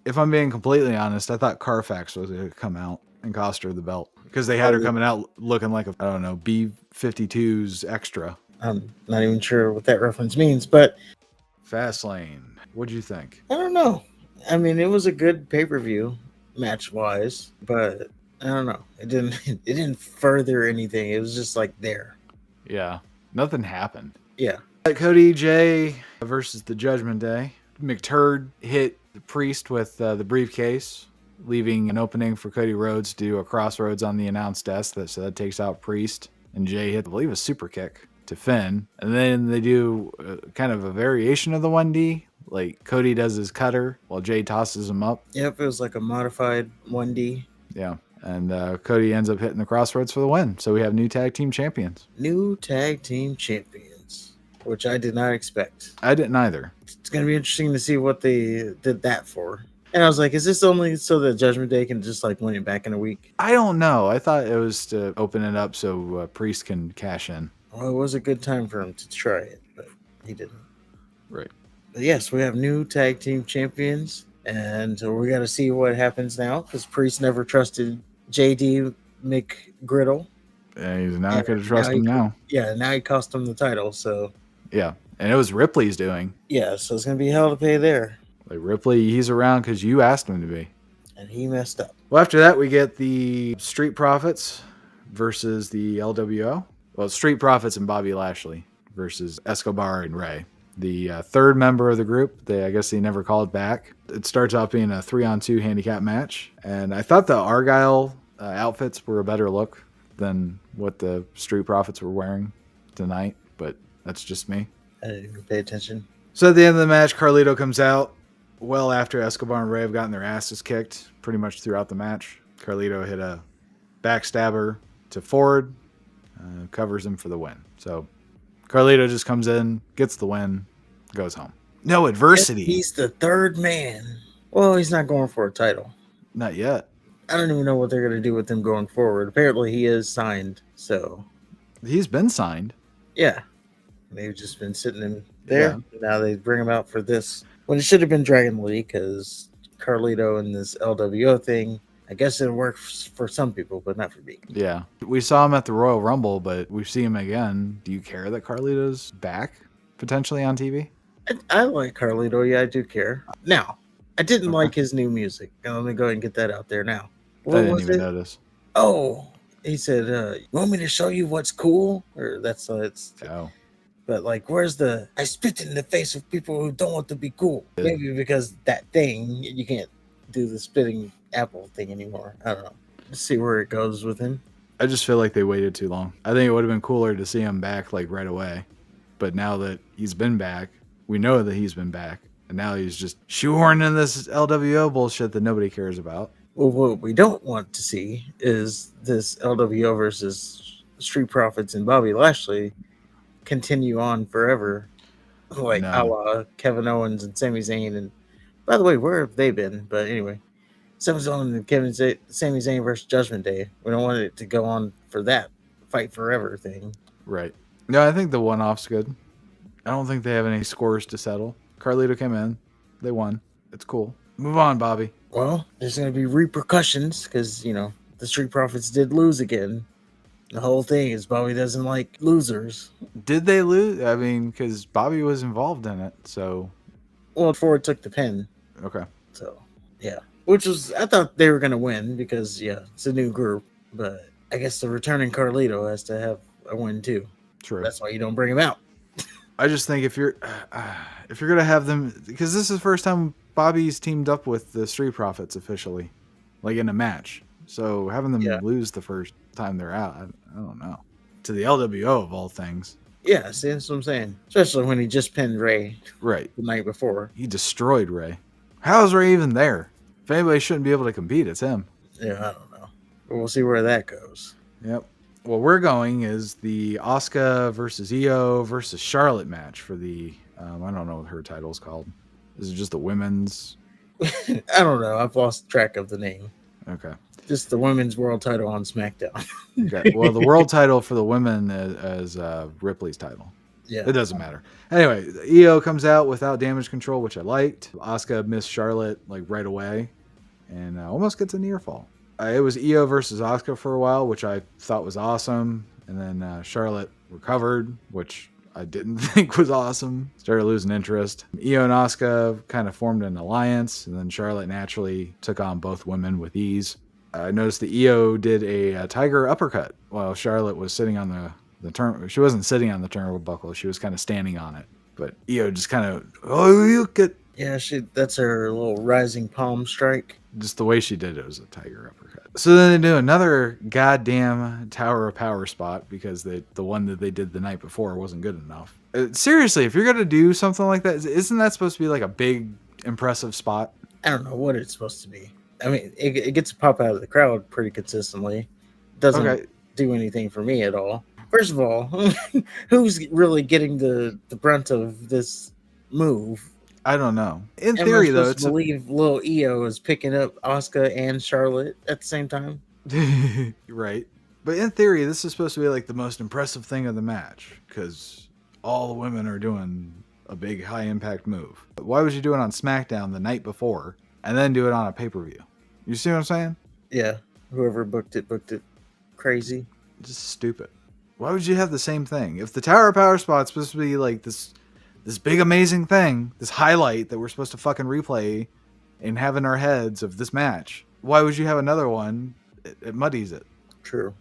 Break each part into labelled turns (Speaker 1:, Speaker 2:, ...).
Speaker 1: if I'm being completely honest, I thought Carfax was going to come out and cost her the belt because they had her coming out looking like I don't know, B-52's extra.
Speaker 2: I'm not even sure what that reference means, but
Speaker 1: Fastlane. What'd you think?
Speaker 2: I don't know. I mean, it was a good pay-per-view match wise, but I don't know. It didn't it didn't further anything. It was just like there.
Speaker 1: Yeah, nothing happened.
Speaker 2: Yeah.
Speaker 1: Cody J versus the Judgment Day. McTurd hit the Priest with the briefcase, leaving an opening for Cody Rhodes to do a crossroads on the announce desk. So that takes out Priest. And Jay hit, I believe, a super kick to Finn. And then they do kind of a variation of the 1D. Like Cody does his cutter while Jay tosses him up.
Speaker 2: Yep, it was like a modified 1D.
Speaker 1: Yeah. And Cody ends up hitting the crossroads for the win. So we have new tag team champions.
Speaker 2: New tag team champions, which I did not expect.
Speaker 1: I didn't either.
Speaker 2: It's going to be interesting to see what they did that for. And I was like, is this only so that Judgment Day can just like win it back in a week?
Speaker 1: I don't know. I thought it was to open it up so Priest can cash in.
Speaker 2: Well, it was a good time for him to try it, but he didn't.
Speaker 1: Right.
Speaker 2: But yes, we have new tag team champions, and we got to see what happens now because Priest never trusted JD McGriddle.
Speaker 1: And he's not going to trust him now.
Speaker 2: Yeah, now he cost him the title, so.
Speaker 1: Yeah, and it was Ripley's doing.
Speaker 2: Yeah, so it's going to be hell to pay there.
Speaker 1: Like Ripley, he's around because you asked him to be.
Speaker 2: And he messed up.
Speaker 1: Well, after that, we get the Street Profits versus the LWO. Well, Street Profits and Bobby Lashley versus Escobar and Ray. The third member of the group, I guess they never called back. It starts out being a 3-on-2 handicap match. And I thought the Argyle outfits were a better look than what the Street Profits were wearing tonight. But that's just me.
Speaker 2: I didn't even pay attention. So
Speaker 1: at the end of the match, Carlito comes out well after Escobar and Ray have gotten their asses kicked pretty much throughout the match. Carlito hit a backstabber to Ford, covers him for the win. So Carlito just comes in, gets the win, goes home. No adversity.
Speaker 2: He's the third man. Well, he's not going for a title.
Speaker 1: Not yet.
Speaker 2: I don't even know what they're going to do with him going forward. Apparently, he is signed, so.
Speaker 1: He's been signed.
Speaker 2: Yeah. They've just been sitting in there. Yeah. Now they bring him out for this. When it should have been Dragon League, because Carlito and this LWO thing, I guess it works for some people, but not for me.
Speaker 1: Yeah. We saw him at the Royal Rumble, but we see him again. Do you care that Carlito's back potentially on TV?
Speaker 2: I like Carlito. Yeah, I do care. Now, I didn't like his new music. Let me go ahead and get that out there now.
Speaker 1: What I didn't even notice.
Speaker 2: Oh, he said, you want me to show you what's cool? Or that's it's.
Speaker 1: Oh.
Speaker 2: But like, where's the I spit in the face of people who don't want to be cool? Maybe because that thing, you can't do the spitting apple thing anymore. I don't know. Let's see where it goes with him.
Speaker 1: I just feel like they waited too long. I think it would have been cooler to see him back like right away. But now that he's been back, we know that he's been back. And now he's just shoehorning in this LWO bullshit that nobody cares about.
Speaker 2: Well, what we don't want to see is this LWO versus Street Profits and Bobby Lashley continue on forever, like a la Kevin Owens and Sami Zayn. And by the way, where have they been? But anyway, Sami Zayn and Sami Zayn versus Judgment Day. We don't want it to go on for that fight forever thing.
Speaker 1: Right. No, I think the one-off's good. I don't think they have any scores to settle. Carlito came in. They won. It's cool. Move on, Bobby.
Speaker 2: Well, there's going to be repercussions because, the Street Profits did lose again. The whole thing is Bobby doesn't like losers.
Speaker 1: Did they lose? I mean, because Bobby was involved in it, so.
Speaker 2: Well, Ford took the pin.
Speaker 1: Okay.
Speaker 2: So, yeah. Which was, I thought they were going to win because, it's a new group. But I guess the returning Carlito has to have a win too.
Speaker 1: True.
Speaker 2: That's why you don't bring him out.
Speaker 1: I just think if you're going to have them, because this is the first time Bobby's teamed up with the Street Profits officially, like in a match. So having them lose the first time they're out, I don't know. To the LWO of all things.
Speaker 2: Yeah, see, that's what I'm saying. Especially when he just pinned Ray.
Speaker 1: Right.
Speaker 2: The night before.
Speaker 1: He destroyed Ray. How is Ray even there? If anybody shouldn't be able to compete, it's him.
Speaker 2: Yeah, I don't know. But we'll see where that goes.
Speaker 1: Yep. Where we're going is the Asuka versus Io versus Charlotte match for the, I don't know what her title's called. Is it just the women's?
Speaker 2: I don't know. I've lost track of the name.
Speaker 1: Okay.
Speaker 2: Just the women's world title on SmackDown.
Speaker 1: Okay. Well, the world title for the women is Ripley's title.
Speaker 2: Yeah.
Speaker 1: It doesn't matter. Anyway, Io comes out without damage control, which I liked. Asuka missed Charlotte like right away and almost gets a near fall. It was Io versus Asuka for a while, which I thought was awesome. And then Charlotte recovered, which I didn't think was awesome. Started losing interest. Io and Asuka kind of formed an alliance, and then Charlotte naturally took on both women with ease. I noticed that Io did a tiger uppercut while Charlotte was sitting on the turn. She wasn't sitting on the turnbuckle. She was kind of standing on it. But Io just kind of, oh, you get.
Speaker 2: Yeah, that's her little rising palm strike.
Speaker 1: Just the way she did it was a tiger uppercut. So then they do another goddamn Tower of Power spot because the one that they did the night before wasn't good enough. Seriously, if you're going to do something like that, isn't that supposed to be like a big, impressive spot?
Speaker 2: I don't know what it's supposed to be. I mean, it gets a pop out of the crowd pretty consistently. It doesn't do anything for me at all. First of all, who's really getting the brunt of this move?
Speaker 1: I don't know. In theory, though, it's
Speaker 2: believe little Io is picking up Asuka and Charlotte at the same time.
Speaker 1: Right. But in theory, this is supposed to be like the most impressive thing of the match because all the women are doing a big high impact move. But why would you do it on SmackDown the night before and then do it on a pay-per-view? You see what I'm saying?
Speaker 2: Yeah. Whoever booked it crazy.
Speaker 1: Just stupid. Why would you have the same thing? If the Tower of Power spot's supposed to be like this big amazing thing, this highlight that we're supposed to fucking replay and have in our heads of this match, why would you have another one? It muddies it.
Speaker 2: True.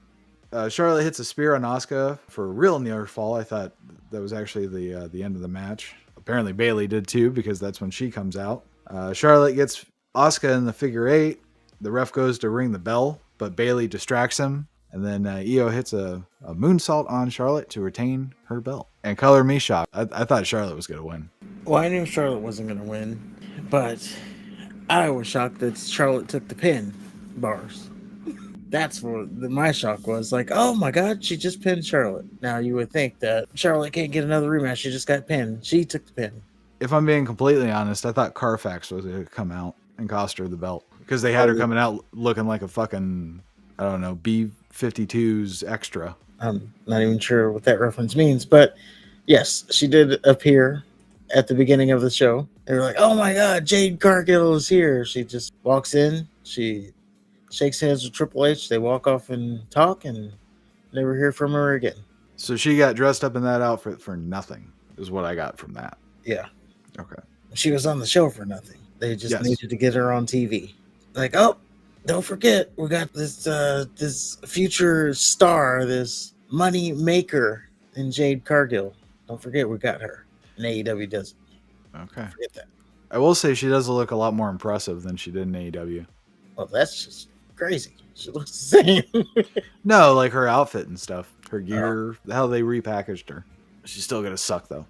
Speaker 1: Charlotte hits a spear on Asuka for a real near fall. I thought that was actually the end of the match. Apparently Bayley did too because that's when she comes out. Charlotte gets Asuka in the figure 8. The ref goes to ring the bell, but Bayley distracts him. And then Io hits a moonsault on Charlotte to retain her belt. And color me shocked. I thought Charlotte was going to win.
Speaker 2: Well, I knew Charlotte wasn't going to win, but I was shocked that Charlotte took the pin bars. That's what my shock was. Like, oh my God, she just pinned Charlotte. Now you would think that Charlotte can't get another rematch. She just got pinned. She took the pin.
Speaker 1: If I'm being completely honest, I thought Carfax was going to come out and cost her the belt. Because they had her coming out looking like a fucking, I don't know, B-52's extra.
Speaker 2: I'm not even sure what that reference means, but yes, she did appear at the beginning of the show. They were like, oh my God, Jade Cargill is here. She just walks in, she shakes hands with Triple H, they walk off and talk, and never hear from her again.
Speaker 1: So she got dressed up in that outfit for nothing, is what I got from that.
Speaker 2: Yeah.
Speaker 1: Okay.
Speaker 2: She was on the show for nothing. They just needed to get her on TV. Like, oh, don't forget, we got this future star, this money maker in Jade Cargill. Don't forget, we got her. And AEW doesn't.
Speaker 1: Okay.
Speaker 2: Don't forget that.
Speaker 1: I will say she does look a lot more impressive than she did in AEW.
Speaker 2: Well, that's just crazy. She looks the same.
Speaker 1: No, like her outfit and stuff. Her gear, how they repackaged her. She's still going to suck, though.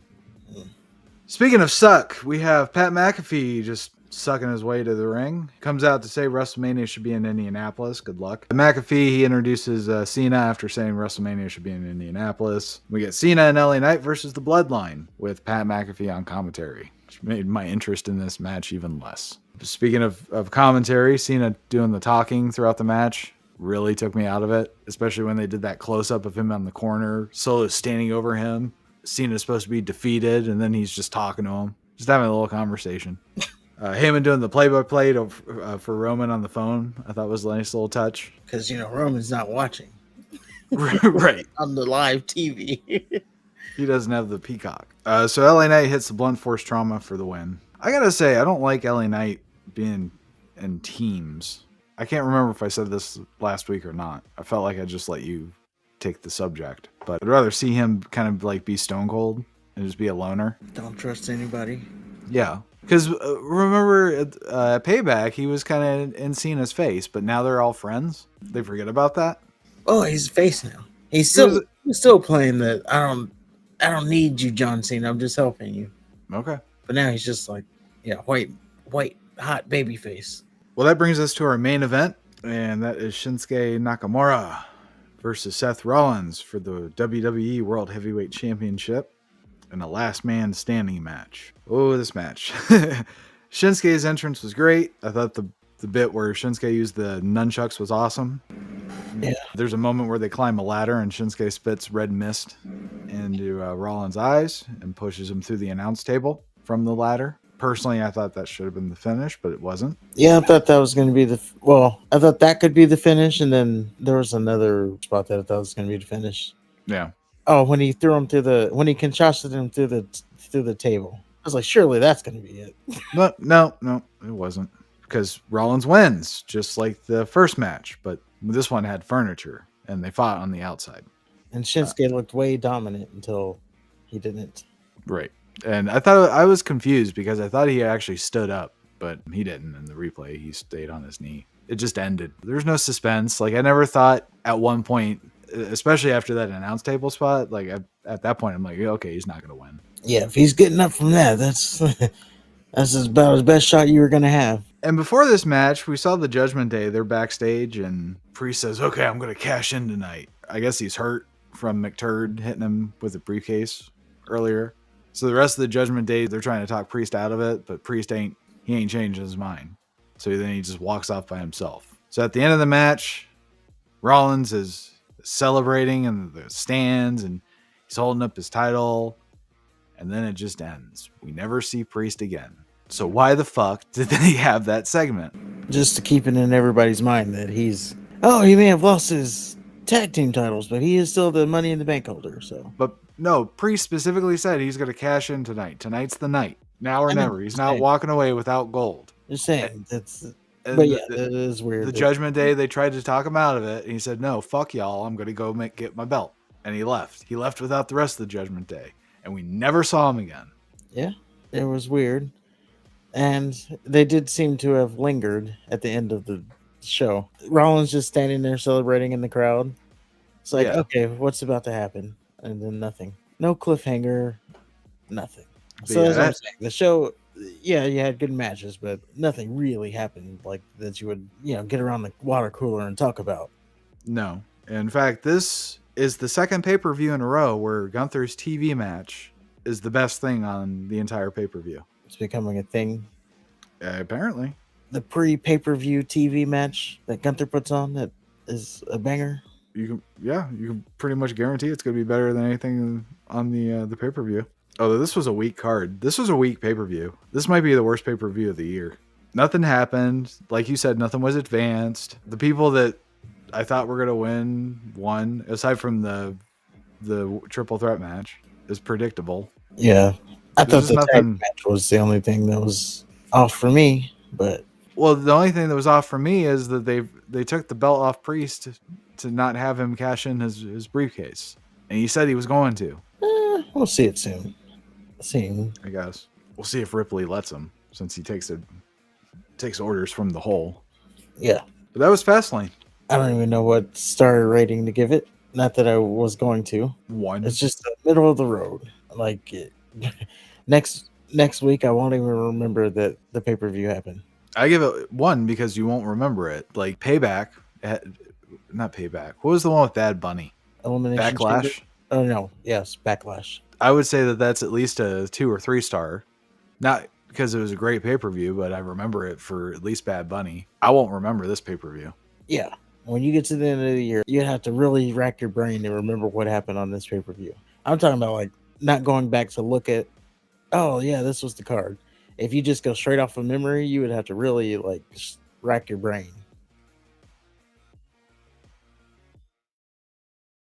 Speaker 1: Mm. Speaking of suck, we have Pat McAfee just sucking his way to the ring. Comes out to say WrestleMania should be in Indianapolis. Good luck. McAfee, he introduces Cena after saying WrestleMania should be in Indianapolis. We get Cena and LA Knight versus the Bloodline with Pat McAfee on commentary, which made my interest in this match even less. Speaking of commentary, Cena doing the talking throughout the match really took me out of it, especially when they did that close-up of him on the corner. Solo's standing over him. Cena's supposed to be defeated, and then he's just talking to him. Just having a little conversation. Heyman doing the play-by-play for Roman on the phone, I thought was a nice little touch.
Speaker 2: Because, Roman's not watching.
Speaker 1: Right.
Speaker 2: On the live TV.
Speaker 1: He doesn't have the peacock. So LA Knight hits the blunt force trauma for the win. I gotta say, I don't like LA Knight being in teams. I can't remember if I said this last week or not. I felt like I just let you take the subject. But I'd rather see him kind of like be Stone Cold and just be a loner.
Speaker 2: Don't trust anybody.
Speaker 1: Yeah. Because remember at Payback, he was kind of in Cena's face, but now they're all friends. They forget about that.
Speaker 2: Oh, he's face now. He's still playing that. I don't need you, John Cena. I'm just helping you.
Speaker 1: Okay.
Speaker 2: But now he's just like, white hot baby face.
Speaker 1: Well, that brings us to our main event, and that is Shinsuke Nakamura versus Seth Rollins for the WWE World Heavyweight Championship in a last man standing match. Oh, this match. Shinsuke's entrance was great. I thought the The bit where Shinsuke used the nunchucks was awesome.
Speaker 2: Yeah.
Speaker 1: There's a moment where they climb a ladder and Shinsuke spits red mist into Rollins' eyes and pushes him through the announce table from the ladder. Personally, I thought that should have been the finish, but it wasn't.
Speaker 2: Yeah, I thought that was going to be I thought that could be the finish, and then there was another spot that I thought was going to be the finish.
Speaker 1: Yeah.
Speaker 2: Oh, when he threw him when he Kinshasa him through the table. I was like, surely that's going to be it.
Speaker 1: No, it wasn't. Because Rollins wins, just like the first match, but this one had furniture, and they fought on the outside.
Speaker 2: And Shinsuke looked way dominant until he didn't.
Speaker 1: Right. And I was confused because I thought he actually stood up, but he didn't. In the replay, he stayed on his knee. It just ended. There's no suspense. Like, I never thought at one point, especially after that announce table spot, like at that point, I'm like, okay, he's not going to win.
Speaker 2: Yeah, if he's getting up from that, that's about his best shot you were going to have.
Speaker 1: And before this match, we saw the Judgment Day. They're backstage, and Priest says, okay, I'm going to cash in tonight. I guess he's hurt from McTurd hitting him with a briefcase earlier. So the rest of the Judgment Day, they're trying to talk Priest out of it, but Priest ain't changing his mind. So then he just walks off by himself. So at the end of the match, Rollins is celebrating in the stands, and he's holding up his title, and then it just ends. We never see Priest again. So why the fuck did they have that segment?
Speaker 2: Just to keep it in everybody's mind that he may have lost his tag team titles, but he is still the Money in the Bank holder. So,
Speaker 1: but no, Priest specifically said he's going to cash in tonight. Tonight's the night. Now or never. He's not walking away without gold.
Speaker 2: Just saying that is weird.
Speaker 1: The Judgment Day, they tried to talk him out of it, and he said, "No, fuck y'all. I'm going to go get my belt." And he left. He left without the rest of the Judgment Day, and we never saw him again.
Speaker 2: Yeah, it was weird. And they did seem to have lingered at the end of the show. Rollins just standing there celebrating in the crowd. It's like, okay, what's about to happen? And then nothing. No cliffhanger, nothing. So as I'm saying, the show, you had good matches, but nothing really happened like that you would, get around the water cooler and talk about.
Speaker 1: No. In fact, this is the second pay-per-view in a row where Gunther's TV match is the best thing on the entire pay-per-view.
Speaker 2: It's becoming a thing.
Speaker 1: Apparently.
Speaker 2: The pre-pay-per-view TV match that Gunther puts on that is a banger.
Speaker 1: You can pretty much guarantee it's going to be better than anything on the pay-per-view. Although this was a weak card. This was a weak pay-per-view. This might be the worst pay-per-view of the year. Nothing happened. Like you said, nothing was advanced. The people that I thought were going to won, aside from the triple threat match, is predictable.
Speaker 2: Yeah. I thought the tag match was the only thing that was off for me, but
Speaker 1: the only thing that was off for me is that they took the belt off Priest to not have him cash in his briefcase, and he said he was going to.
Speaker 2: We'll see it soon.
Speaker 1: I guess we'll see if Ripley lets him, since he takes orders from the hole.
Speaker 2: Yeah,
Speaker 1: but that was Fastlane.
Speaker 2: I don't even know what star rating to give it. Not that I was going to.
Speaker 1: 1.
Speaker 2: It's just the middle of the road. Like next week, I won't even remember that the pay-per-view happened.
Speaker 1: I give it 1 because you won't remember it. Like Payback, not Payback. What was the one with Bad Bunny?
Speaker 2: Elimination
Speaker 1: Backlash.
Speaker 2: Chamber? Oh no, yes, Backlash.
Speaker 1: I would say that that's at least a 2 or 3 star. Not because it was a great pay-per-view, but I remember it for at least Bad Bunny. I won't remember this pay-per-view.
Speaker 2: Yeah. When you get to the end of the year, you'd have to really rack your brain to remember what happened on this pay-per-view. I'm talking about like not going back to look at, oh yeah, this was the card. If you just go straight off of memory, you would have to really like rack your brain.